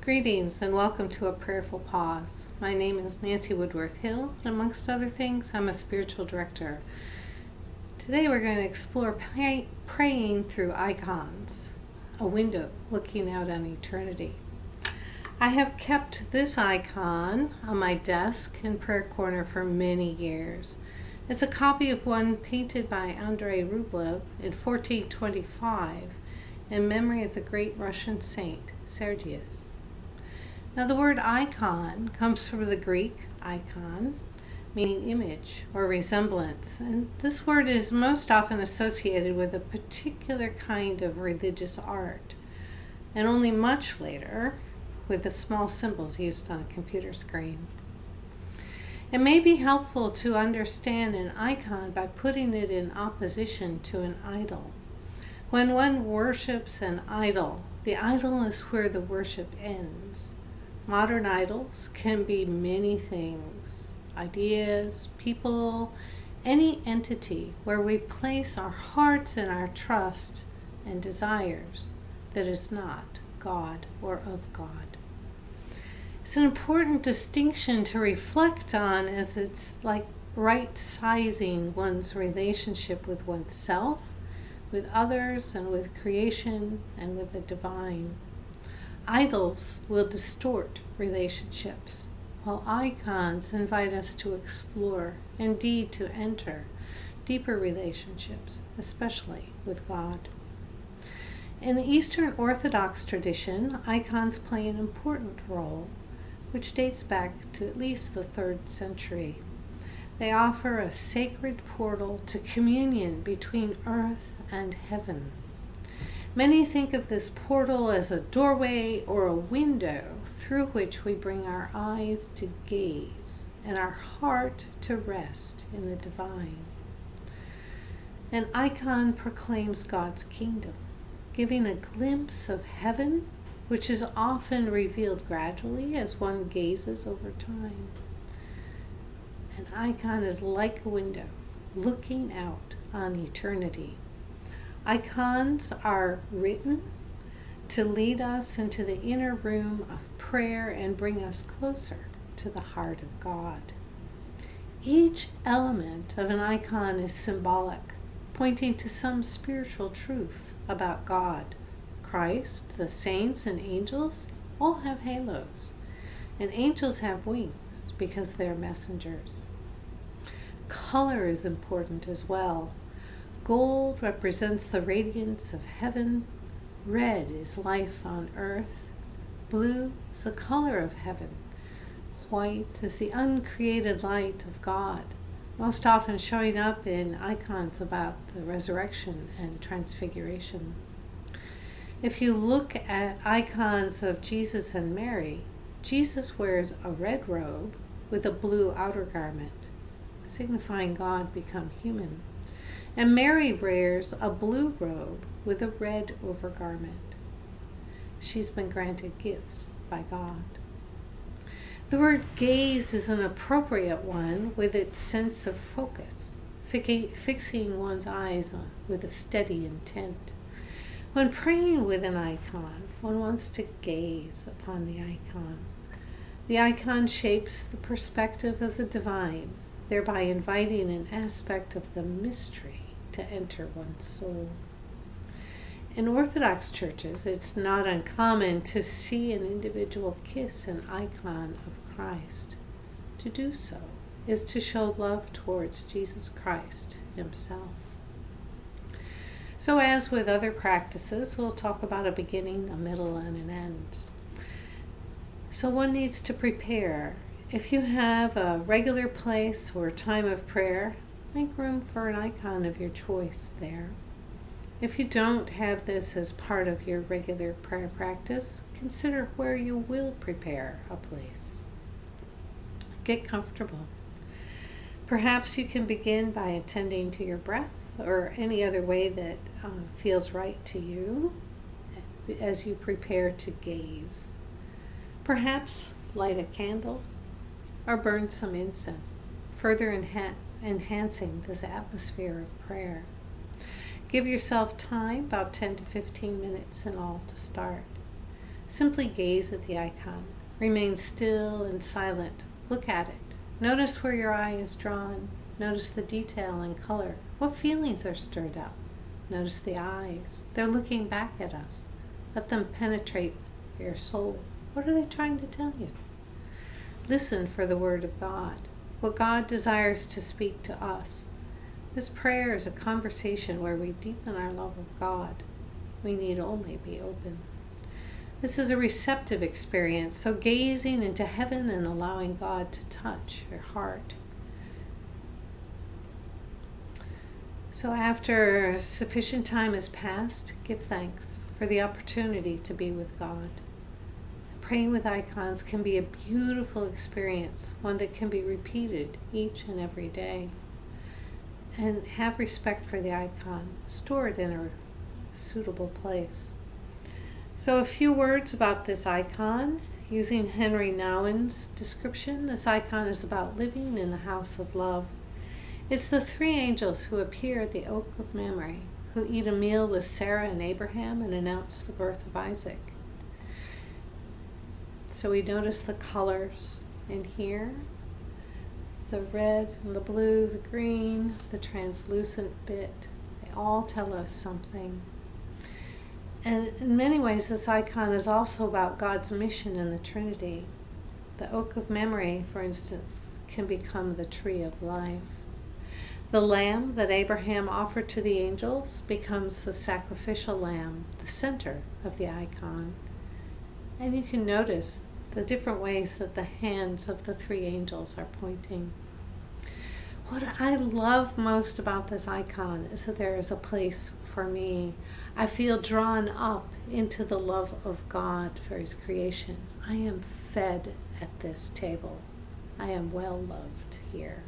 Greetings and welcome to a Prayerful Pause. My name is Nancy Woodworth-Hill, and amongst other things, I'm a spiritual director. Today we're going to explore praying through icons, a window looking out on eternity. I have kept this icon on my desk in prayer corner for many years. It's a copy of one painted by Andrei Rublev in 1425 in memory of the great Russian saint Sergius. Now the word icon comes from the Greek icon, meaning image or resemblance, and this word is most often associated with a particular kind of religious art, and only much later with the small symbols used on a computer screen. It may be helpful to understand an icon by putting it in opposition to an idol. When one worships an idol, the idol is where the worship ends. Modern idols can be many things: ideas, people, any entity where we place our hearts and our trust and desires that is not God or of God. It's an important distinction to reflect on, as it's like right-sizing one's relationship with oneself, with others, and with creation, and with the divine. Idols will distort relationships, while icons invite us to explore, indeed to enter, deeper relationships, especially with God. In the Eastern Orthodox tradition, icons play an important role, which dates back to at least the 3rd century. They offer a sacred portal to communion between earth and heaven. Many think of this portal as a doorway or a window through which we bring our eyes to gaze and our heart to rest in the divine. An icon proclaims God's kingdom, giving a glimpse of heaven, which is often revealed gradually as one gazes over time. An icon is like a window looking out on eternity. Icons are written to lead us into the inner room of prayer and bring us closer to the heart of God. Each element of an icon is symbolic, pointing to some spiritual truth about God. Christ, the saints, and angels all have halos, and angels have wings because they're messengers. Color is important as well. Gold represents the radiance of heaven. Red is life on earth. Blue is the color of heaven. White is the uncreated light of God, most often showing up in icons about the resurrection and transfiguration. If you look at icons of Jesus and Mary, Jesus wears a red robe with a blue outer garment, signifying God become human. And Mary wears a blue robe with a red overgarment. She's been granted gifts by God. The word gaze is an appropriate one with its sense of focus, fixing one's eyes on with a steady intent. When praying with an icon, one wants to gaze upon the icon. The icon shapes the perspective of the divine, thereby inviting an aspect of the mystery to enter one's soul. In Orthodox churches, it's not uncommon to see an individual kiss an icon of Christ. To do so is to show love towards Jesus Christ himself. So as with other practices, we'll talk about a beginning, a middle, and an end. So one needs to prepare. If you have a regular place or time of prayer, make room for an icon of your choice there. If you don't have this as part of your regular prayer practice, consider where you will prepare a place. Get comfortable. Perhaps you can begin by attending to your breath or any other way that feels right to you as you prepare to gaze. Perhaps light a candle or burn some incense, further enhancing this atmosphere of prayer. Give yourself time, about 10 to 15 minutes in all, to start. Simply gaze at the icon. Remain still and silent. Look at it. Notice where your eye is drawn. Notice the detail and color. What feelings are stirred up? Notice the eyes. They're looking back at us. Let them penetrate your soul. What are they trying to tell you? Listen for the word of God, what God desires to speak to us. This prayer is a conversation where we deepen our love of God. We need only be open. This is a receptive experience, so gazing into heaven and allowing God to touch your heart. So after sufficient time has passed, give thanks for the opportunity to be with God. Praying with icons can be a beautiful experience, one that can be repeated each and every day. And have respect for the icon. Store it in a suitable place. So a few words about this icon. Using Henry Nouwen's description, this icon is about living in the house of love. It's the three angels who appear at the Oak of Memory, who eat a meal with Sarah and Abraham and announce the birth of Isaac. So we notice the colors in here, the red and the blue, the green, the translucent bit. They all tell us something. And in many ways, this icon is also about God's mission in the Trinity. The Oak of Memory, for instance, can become the tree of life. The lamb that Abraham offered to the angels becomes the sacrificial lamb, the center of the icon. And you can notice the different ways that the hands of the three angels are pointing. What I love most about this icon is that there is a place for me. I feel drawn up into the love of God for His creation. I am fed at this table. I am well loved here.